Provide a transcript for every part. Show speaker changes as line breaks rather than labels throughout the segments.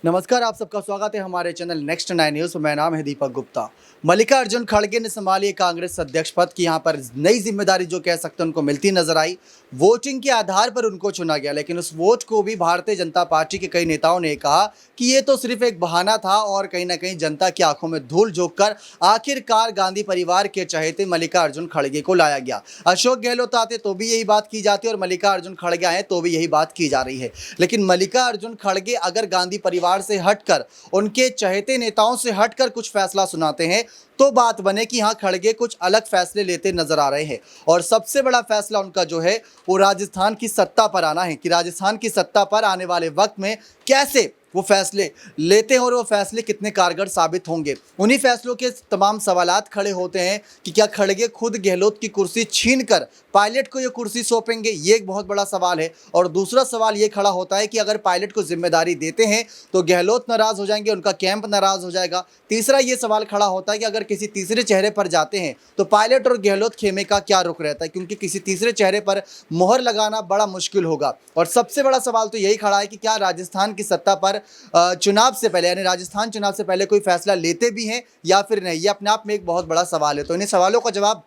नमस्कार, आप सबका स्वागत है हमारे चैनल नेक्स्ट 9 न्यूज़। मेरा नाम है दीपक गुप्ता। मल्लिकार्जुन खड़गे ने संभाली कांग्रेस अध्यक्ष पद की यहाँ पर नई जिम्मेदारी जो कह सकते हैं उनको मिलती नजर आई। वोटिंग के आधार पर उनको चुना गया, लेकिन उस वोट को भी भारतीय जनता पार्टी के कई नेताओं ने कहा कि ये तो सिर्फ एक बहाना था और कहीं ना कहीं जनता की आंखों में धूल झोंककर आखिरकार गांधी परिवार के चहेते मल्लिकार्जुन खड़गे को लाया गया। अशोक गहलोत आते तो भी यही बात की जाती है और मल्लिकार्जुन खड़गे आए तो भी यही बात की जा रही है। लेकिन मल्लिकार्जुन खड़गे अगर गांधी परिवार से हटकर, उनके चहेते नेताओं से हटकर कुछ फैसला सुनाते हैं तो बात बने कि हाँ, खड़गे कुछ अलग फैसले लेते नजर आ रहे हैं। और सबसे बड़ा फैसला उनका जो है वो राजस्थान की सत्ता पर आना है कि राजस्थान की सत्ता पर आने वाले वक्त में कैसे वो फैसले लेते हैं और वो फैसले कितने कारगर साबित होंगे। उन्हीं फैसलों के तमाम सवालात खड़े होते हैं कि क्या खड़गे खुद गहलोत की कुर्सी छीनकर पायलट को ये कुर्सी सौंपेंगे, ये एक बहुत बड़ा सवाल है। और दूसरा सवाल ये खड़ा होता है कि अगर पायलट को जिम्मेदारी देते हैं तो गहलोत नाराज हो जाएंगे, उनका कैंप नाराज हो जाएगा। तीसरा ये सवाल खड़ा होता है कि अगर किसी तीसरे चेहरे पर जाते हैं तो पायलट और गहलोत खेमे का क्या रुख रहता है, क्योंकि किसी तीसरे चेहरे पर मोहर लगाना बड़ा मुश्किल होगा। और सबसे बड़ा सवाल तो यही खड़ा है कि क्या राजस्थान की सत्ता पर चुनाव से पहले, यानी राजस्थान चुनाव से पहले कोई फैसला लेते भी हैं या फिर नहीं। ये अपने आप में एक बहुत बड़ा सवाल है। तो इन्हीं सवालों का जवाब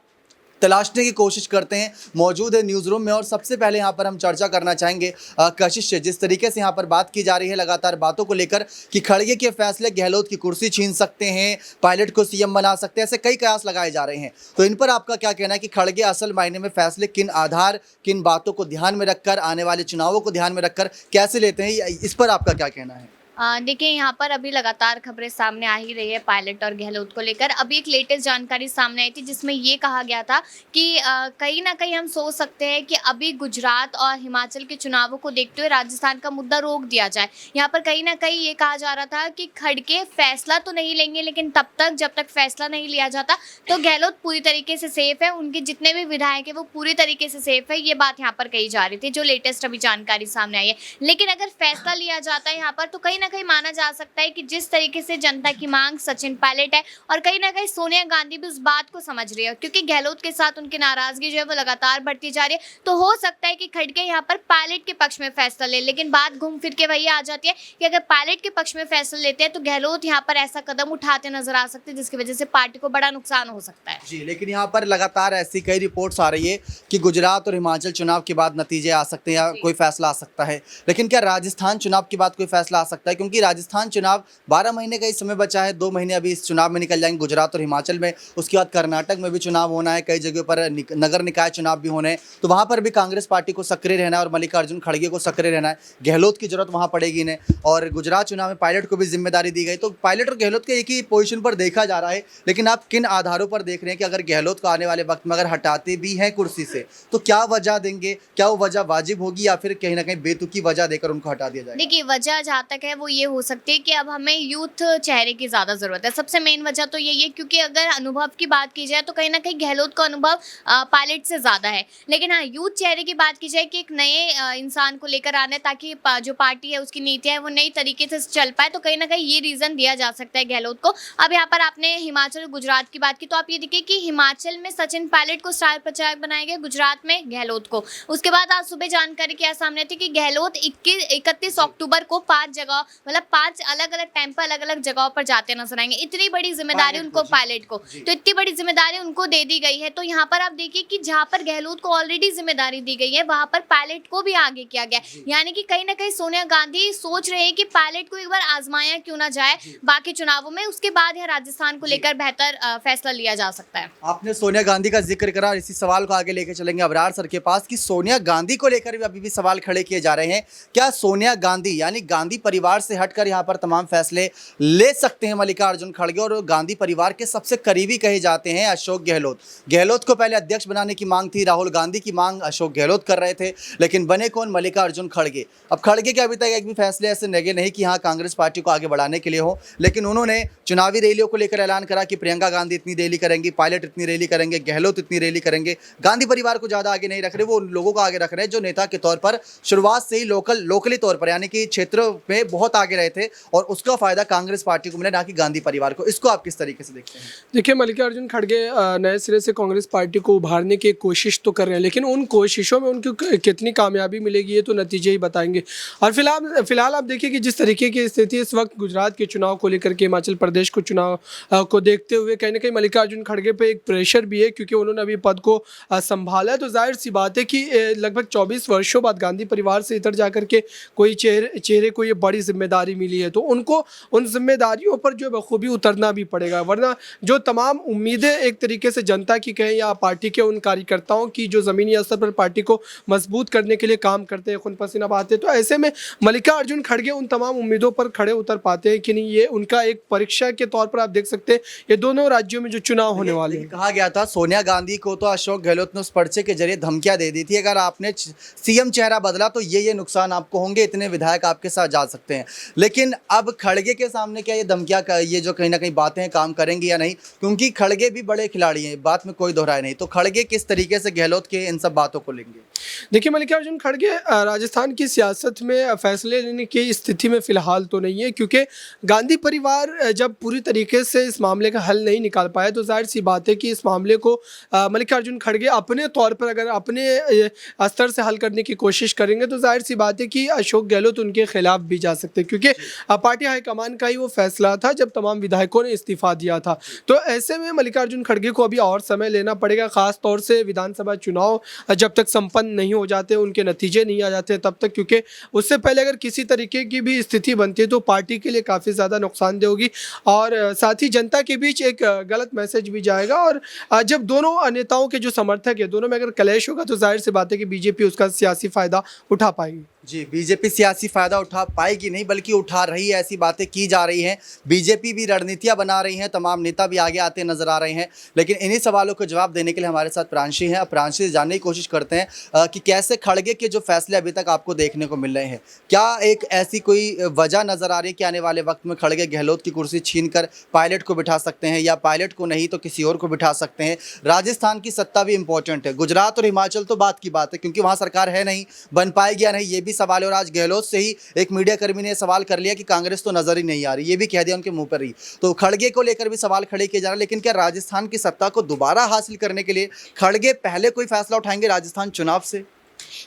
तलाशने की कोशिश करते हैं। मौजूद है न्यूज़ रूम में और सबसे पहले यहाँ पर हम चर्चा करना चाहेंगे कशिश से। जिस तरीके से यहाँ पर बात की जा रही है लगातार बातों को लेकर कि खड़गे के फैसले गहलोत की कुर्सी छीन सकते हैं, पायलट को सीएम बना सकते हैं, ऐसे कई कयास लगाए जा रहे हैं। तो इन पर आपका क्या कहना है कि खड़गे असल मायने में फैसले किन आधार, किन बातों को ध्यान में रखकर, आने वाले चुनावों को ध्यान में रखकर कैसे लेते हैं, इस पर आपका क्या कहना है?
देखिए, यहाँ पर अभी लगातार खबरें सामने आ ही रही है पायलट और गहलोत को लेकर। अभी एक लेटेस्ट जानकारी सामने आई थी जिसमें ये कहा गया था कि कहीं ना कहीं हम सोच सकते हैं कि अभी गुजरात और हिमाचल के चुनावों को देखते हुए राजस्थान का मुद्दा रोक दिया जाए। यहाँ पर कहीं ना कहीं ये कहा जा रहा था कि खड़गे फैसला तो नहीं लेंगे, लेकिन तब तक जब तक फैसला नहीं लिया जाता तो गहलोत पूरी तरीके से सेफ है, उनके जितने भी विधायक है वो पूरी तरीके से सेफ है। ये बात यहाँ पर कही जा रही थी, जो लेटेस्ट अभी जानकारी सामने आई है। लेकिन अगर फैसला लिया जाता है यहाँ पर तो कहीं कहीं माना जा सकता है कि जिस तरीके से जनता की मांग सचिन पायलट है और कहीं ना कहीं सोनिया गांधी भी उस बात को समझ रही है, क्योंकि गहलोत के साथ उनकी नाराजगी जो है वो लगातार बढ़ती जा रही है। तो हो सकता है कि खड़गे यहाँ पर पायलट के पक्ष में फैसला ले, लेकिन बात घूम फिर के वही आ जाती है कि अगर पायलट के पक्ष में फैसला लेते हैं तो गहलोत यहाँ पर ऐसा कदम उठाते नजर आ सकते हैं जिसकी वजह से पार्टी को बड़ा नुकसान हो सकता है।
जी, लेकिन यहाँ पर लगातार ऐसी कई रिपोर्ट्स आ रही है कि गुजरात और हिमाचल चुनाव के बाद नतीजे आ सकते हैं या कोई फैसला आ सकता है, लेकिन क्या राजस्थान चुनाव के बाद कोई फैसला आ सकता है? क्योंकि राजस्थान चुनाव 12 महीने का ही समय बचा है, 2 महीने अभी इस चुनाव में निकल जाएंगे, गुजरात और हिमाचल में। उसके बाद कर्नाटक में भी चुनाव होना है, कई जगहों पर नगर निकाय चुनाव भी होने हैं, तो वहाँ पर भी कांग्रेस पार्टी को सक्रिय रहना है और मल्लिकार्जुन खड़गे को सक्रिय रहना है। गहलोत की जरूरत वहाँ पड़ेगी इन्हें। और गुजरात चुनाव में पायलट को भी जिम्मेदारी दी गई, तो पायलट और गहलोत के एक ही पोजीशन पर देखा जा रहा है। लेकिन आप किन आधारों पर देख रहे हैं कि अगर गहलोत को आने वाले वक्त में अगर हटाते भी हैं कुर्सी से तो क्या वजह देंगे? क्या वो वजह वाजिब होगी या फिर कहीं ना कहीं बेतुकी वजह देकर उनको हटा दिया जाएगा?
देखिए, वजह जहाँ तक है वो ये हो सकती है कि अब हमें यूथ चेहरे की ज़्यादा ज़रूरत है। सबसे मेन वजह तो यही है क्योंकि अगर अनुभव की बात की जाए तो कहीं ना कहीं गहलोत का अनुभव पायलट से ज़्यादा है। लेकिन हाँ, यूथ चेहरे की बात की जाए कि एक नए इंसान को लेकर आना है ताकि जो पार्टी है उसकी नीतियाँ है वो नई तरीके से चल पाए, तो कहीं ना कहीं ये रीज़न दिया जा सकता है गहलोत को। अब यहाँ पर आपने हिमाचल और गुजरात की बात की, तो आप ये देखिए कि हिमाचल में सचिन पायलट को स्टार प्रचारक बनाया गया, गुजरात में गहलोत को। उसके बाद आज सुबह जानकारी क्या सामने थी कि गहलोत 31 अक्टूबर को 5 जगह, मतलब 5 अलग अलग टाइम पर अलग अलग जगहों पर जाते नजर आएंगे। इतनी बड़ी जिम्मेदारी उनको, पायलट को, तो इतनी बड़ी जिम्मेदारी उनको दे दी गई है। तो यहाँ पर आप देखिए कि जहाँ पर गहलोत को ऑलरेडी जिम्मेदारी दी गई है वहां पर पायलट को भी आगे किया गया। यानी कि कहीं ना कहीं सोनिया गांधी सोच रहे हैं कि पायलट को एक बार आजमाया क्यों ना जाए बाकी चुनावों में, उसके बाद यहाँ राजस्थान को लेकर बेहतर फैसला लिया जा सकता है।
आपने सोनिया गांधी का जिक्र करा, इसी सवाल को आगे लेकर चलेंगे अबरार सर के पास कि सोनिया गांधी को लेकर भी अभी भी सवाल खड़े किए जा रहे हैं। क्या सोनिया गांधी यानी गांधी परिवार से हटकर यहाँ पर तमाम फैसले ले सकते हैं मल्लिकार्जुन खड़गे? और गांधी परिवार के सबसे करीबी कहे जाते हैं अशोक गहलोत। गहलोत को पहले अध्यक्ष बनाने की मांग थी, राहुल गांधी की मांग अशोक गहलोत कर रहे थे, लेकिन बने कौन? मल्लिकार्जुन खड़गे। अब खड़गे के अभी तक एक भी फैसले ऐसे लगे नहीं कि हाँ कांग्रेस पार्टी को आगे बढ़ाने के लिए हो, लेकिन उन्होंने चुनावी रैलियों को लेकर ऐलान करा कि प्रियंका गांधी इतनी रैली करेंगी, पायलट इतनी रैली करेंगे, गहलोत इतनी रैली करेंगे। गांधी परिवार को ज़्यादा आगे नहीं रख रहे, वो उन लोगों को आगे रख रहे हैं जो नेता के तौर पर शुरुआत से ही लोकली तौर पर, यानी कि क्षेत्र में बहुत बहुत आगे रहे थे और उसका फायदा कांग्रेस पार्टी को मिला, ना कि गांधी परिवार को। इसको आप किस तरीके से देखते हैं?
देखिए, मल्लिकार्जुन खड़गे नए सिरे से कांग्रेस पार्टी को उभारने की एक कोशिश तो कर रहे हैं, लेकिन उन कोशिशों में उनको कितनी कामयाबी मिलेगी ये तो नतीजे ही बताएंगे। और फिलहाल आप देखिए कि जिस तरीके की स्थिति इस वक्त गुजरात के चुनाव को लेकर के, हिमाचल प्रदेश को चुनाव को देखते हुए कहीं ना कहीं मल्लिकार्जुन खड़गे पे एक प्रेशर भी है, क्योंकि उन्होंने अभी पद को संभाला है। तो जाहिर सी बात है कि लगभग 24 वर्षों बाद गांधी परिवार से इधर जाकर के कोई चेहरे को ये बड़ी जिम्मेदारी मिली है, तो उनको उन जिम्मेदारियों पर जो बखूबी उतरना भी पड़ेगा, वरना जो तमाम उम्मीदें एक तरीके से जनता की कहें या पार्टी के उन कार्यकर्ताओं की जो ज़मीनी स्तर पर पार्टी को मजबूत करने के लिए काम करते हैं, खून पसीना बहाते हैं, तो ऐसे में मल्लिकार्जुन खड़गे उन तमाम उम्मीदों पर खड़े उतर पाते हैं कि नहीं, ये उनका एक परीक्षा के तौर पर आप देख सकते हैं ये दोनों राज्यों में जो चुनाव होने वाले हैं।
कहा गया था सोनिया गांधी को तो अशोक गहलोत ने उस पर्चे के जरिए धमकियां दे दी थी, अगर आपने सीएम चेहरा बदला तो ये नुकसान आपको होंगे, इतने विधायक आपके साथ जा सकते हैं। लेकिन अब खड़गे के सामने क्या ये धमकियां, ये जो कहीं ना कहीं बातें हैं, काम करेंगी या नहीं? क्योंकि खड़गे भी बड़े खिलाड़ी हैं, बात में कोई दोहराए नहीं। तो खड़गे किस तरीके से गहलोत के इन सब बातों को लेंगे?
देखिए, मल्लिकार्जुन खड़गे राजस्थान की सियासत में फैसले लेने की स्थिति में फिलहाल तो नहीं है, क्योंकि गांधी परिवार जब पूरी तरीके से इस मामले का हल नहीं निकाल पाया, तो जाहिर सी बात है कि इस मामले को मल्लिकार्जुन खड़गे अपने तौर पर अगर अपने स्तर से हल करने की कोशिश करेंगे, तो जाहिर सी बात है कि अशोक गहलोत उनके खिलाफ भी जा सकते हैं, क्योंकि पार्टी हाईकमान का ही वो फैसला था जब तमाम विधायकों ने इस्तीफा दिया था। तो ऐसे में मल्लिकार्जुन खड़गे को अभी और समय लेना पड़ेगा, खास तौर से विधानसभा चुनाव जब तक संपन्न नहीं हो जाते, उनके नतीजे नहीं आ जाते तब तक, क्योंकि उससे पहले अगर किसी तरीके की भी स्थिति बनती है तो पार्टी के लिए काफ़ी ज़्यादा नुकसानदेह होगी और साथ ही जनता के बीच एक गलत मैसेज भी जाएगा। और जब दोनों नेताओं के जो समर्थक है, दोनों में अगर क्लैश होगा, तो जाहिर सी बात है कि बीजेपी उसका सियासी फ़ायदा उठा पाएगी।
जी, बीजेपी सियासी फायदा उठा पाएगी नहीं, बल्कि उठा रही है, ऐसी बातें की जा रही हैं। बीजेपी भी रणनीतियां बना रही हैं, तमाम नेता भी आगे आते नजर आ रहे हैं। लेकिन इन्हीं सवालों को जवाब देने के लिए हमारे साथ प्रांशी हैं। प्रांशी से जानने की कोशिश करते हैं कि कैसे खड़गे के जो फैसले अभी तक आपको देखने को मिल रहे हैं, क्या एक ऐसी कोई वजह नजर आ रही है कि आने वाले वक्त में खड़गे गहलोत की कुर्सी छीन कर पायलट को बिठा सकते हैं, या पायलट को नहीं तो किसी और को बिठा सकते हैं? राजस्थान की सत्ता भी इंपॉर्टेंट है, गुजरात और हिमाचल तो बात की बात है, क्योंकि वहाँ सरकार है नहीं, बन पाएगी या नहीं ये भी सवाल है। और आज गहलोत से ही एक मीडिया कर्मी ने सवाल कर लिया कि कांग्रेस तो नजर ही नहीं आ रही, ये भी कह दिया उनके मुंह पर ही। तो खड़गे को लेकर भी सवाल खड़े किए जा रहे हैं, लेकिन क्या राजस्थान की सत्ता को दोबारा हासिल करने के लिए खड़गे पहले कोई फैसला उठाएंगे राजस्थान चुनाव से?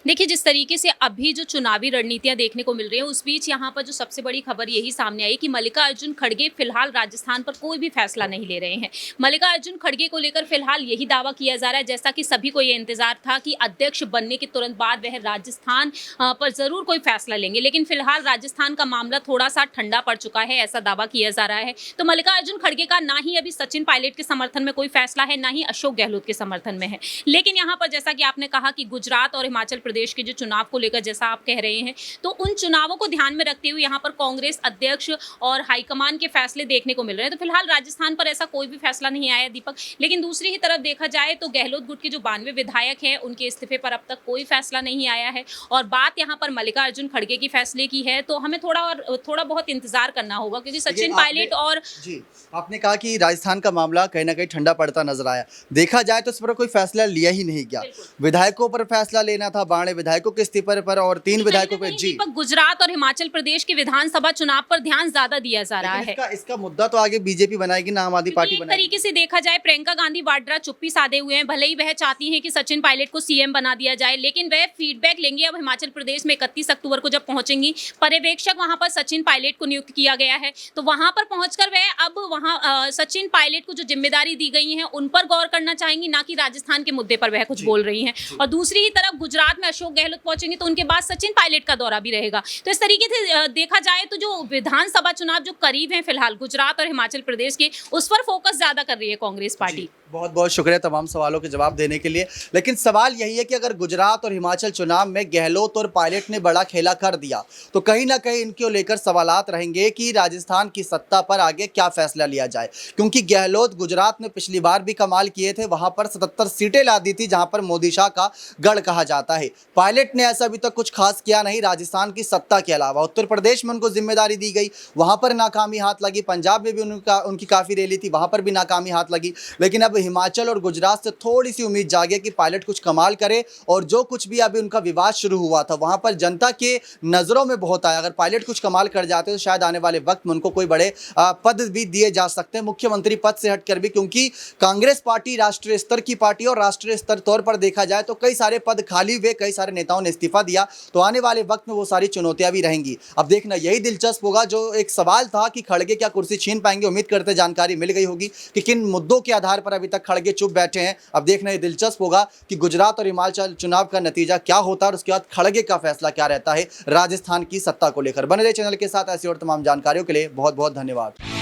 देखिए, जिस तरीके से अभी जो चुनावी रणनीतियां देखने को मिल रही हैं, उस बीच यहाँ पर जो सबसे बड़ी खबर यही सामने आई कि मल्लिकार्जुन खड़गे फिलहाल राजस्थान पर कोई भी फैसला नहीं ले रहे हैं। मल्लिकार्जुन खड़गे को लेकर फिलहाल यही दावा किया जा रहा है, जैसा कि सभी को ये इंतजार था कि अध्यक्ष बनने के तुरंत बाद वह राजस्थान पर जरूर कोई फैसला लेंगे, लेकिन फिलहाल राजस्थान का मामला थोड़ा सा ठंडा पड़ चुका है, ऐसा दावा किया जा रहा है। तो मल्लिकार्जुन खड़गे का ना ही अभी सचिन पायलट के समर्थन में कोई फैसला है, ना ही अशोक गहलोत के समर्थन में है। लेकिन यहाँ पर जैसा कि आपने कहा कि गुजरात और हिमाचल प्रदेश के जो चुनाव को लेकर जैसा आप कह रहे हैं, तो उन चुनावों को ध्यान में रखते हुए यहाँ पर कांग्रेस अध्यक्ष और हाईकमान के फैसले देखने को मिल रहे हैं। तो फिलहाल राजस्थान पर ऐसा कोई भी फैसला नहीं आया दीपक। लेकिन दूसरी ही तरफ देखा जाए तो गहलोत गुट के जो 92 विधायक हैं, उनके इस्तीफे पर अब तक कोई फैसला नहीं आया है। और बात यहाँ पर मल्लिकार्जुन खड़गे की फैसले की है, तो हमें थोड़ा बहुत इंतजार करना होगा, क्योंकि सचिन पायलट और
जी, आपने कहा कि राजस्थान का मामला कहीं ना कहीं ठंडा पड़ता नजर आया। देखा जाए तो इस पर कोई फैसला लिया ही नहीं गया। विधायकों पर फैसला लेना था, 92 विधायकों के इस्तीफे पर और 3 विधायकों पे। जी,
गुजरात और हिमाचल प्रदेश के विधानसभा चुनाव पर ध्यान ज्यादा दिया जा रहा है।
इसका मुद्दा तो आगे बीजेपी बनाएगी ना आम आदमी पार्टी बनाएगी?
तरीके से देखा जाए, प्रियंका गांधी वाड्रा चुप्पी साधे हुए हैं। भले ही वह चाहती हैं कि सचिन पायलट को सीएम बना दिया जाए, लेकिन वह फीडबैक लेंगे अब हिमाचल प्रदेश में 31 अक्टूबर को जब पहुंचेंगी। पर्यवेक्षक वहां पर सचिन पायलट को नियुक्त किया गया है, तो वहां पर पहुंचकर वह अब वहां सचिन पायलट को जो जिम्मेदारी दी गई है उन पर गौर करना चाहेंगी, ना कि राजस्थान के मुद्दे पर वह कुछ बोल रही हैं। और दूसरी ही तरफ गुजरात में अशोक गहलोत पहुंचेंगे, तो उनके बाद सचिन पायलट का दौरा भी रहेगा। तो इस तरीके से देखा जाए तो जो विधानसभा चुनाव जो करीब हैं फिलहाल गुजरात और हिमाचल प्रदेश के, उस पर फोकस ज्यादा कर रही है कांग्रेस पार्टी।
बहुत बहुत शुक्रिया तमाम सवालों के जवाब देने के लिए। लेकिन सवाल यही है कि अगर गुजरात और हिमाचल चुनाव में गहलोत और पायलट ने बड़ा खेला कर दिया, तो कहीं ना कहीं इनको लेकर सवालात रहेंगे कि राजस्थान की सत्ता पर आगे क्या फैसला लिया जाए। क्योंकि गहलोत गुजरात में पिछली बार भी कमाल किए थे, वहां पर 77 सीटें ला दी थी, जहां पर मोदी शाह का गढ़ कहा जाता जाता है। पायलट ने ऐसा अभी तक कुछ खास किया नहीं राजस्थान की सत्ता के अलावा। उत्तर प्रदेश में उनको जिम्मेदारी दी गई, वहां पर नाकामी हाथ लगी। पंजाब में भी उनकी काफ़ी रैली थी, वहां पर भी नाकामी हाथ लगी। लेकिन अब हिमाचल और गुजरात से थोड़ी सी उम्मीद जागे कि पायलट कुछ कमाल करे, और जो कुछ भी अभी उनका विवाद शुरू हुआ था वहां पर जनता के नज़रों में बहुत आया। अगर पायलट कुछ कमाल कर जाते तो शायद आने वाले वक्त में उनको कोई बड़े पद भी दिए जा सकते हैं, मुख्यमंत्री पद से हटकर भी, क्योंकि कांग्रेस पार्टी राष्ट्रीय स्तर की पार्टी और राष्ट्रीय स्तर तौर पर देखा जाए तो कई सारे पद खाली हुए, कई सारे नेताओं ने इस्तीफा दिया। तो आने वाले वक्त में वो सारी चुनौतियां भी रहेंगी। अब देखना यही दिलचस्प होगा। जो एक सवाल था कि खड़गे क्या कुर्सी छीन पाएंगे, उम्मीद करते जानकारी मिल गई होगी कि किन मुद्दों के आधार पर अभी तक खड़गे चुप बैठे हैं। अब देखना ये दिलचस्प होगा कि गुजरात और हिमाचल चुनाव का नतीजा क्या होता है और उसके बाद खड़गे का फैसला क्या रहता है राजस्थान की सत्ता को लेकर। बने रहे चैनल के साथ, ऐसी और तमाम जानकारियों के लिए बहुत बहुत धन्यवाद।